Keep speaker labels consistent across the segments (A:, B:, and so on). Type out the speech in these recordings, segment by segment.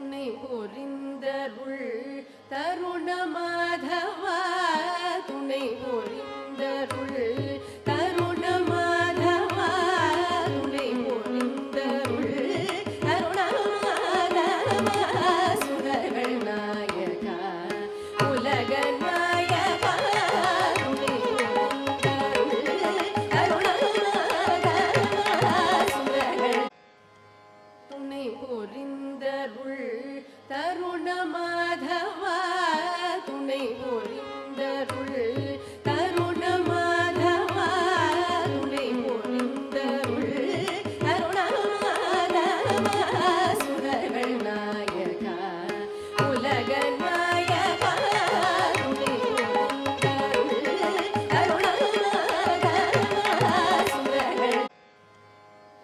A: துணை புரிந்தருள் தருண மாதவா துணை புரிந்தருள் தருண மாதவா துணை புரிந்தருள் தருண மாதவா சுரர்கள் நாயகா உலக நாயகா துணை புரிந்தருள் தருண மாதவா சுரர்கள் துணை புரிந்தருள் தருண மாதவா துணை புரிந்தருள் தருண மாதவா துணை புரிந்தருள் தருண மாதவா சுரர்கள் நாயகா உலக நாயகா துணை புரிந்தருள் தருண மாதவா சுரர்கள்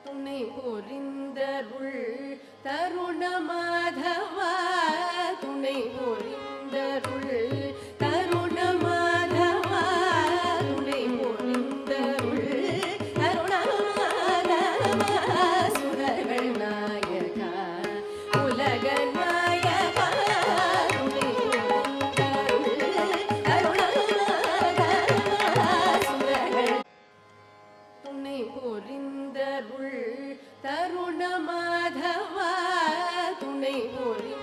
A: துணை புரிந்தருள் தருண மாதவா துணை புரிந்தருள் தருண மாதவா துணை புரிந்தருள் தருண மாதவா சுரர்கள் நாயகா உலக நாயகா துணை புரிந்தருள் தருண மாதவா சுரர்கள் துணை புரிந்தருள் தருண மாதவா துணை புரி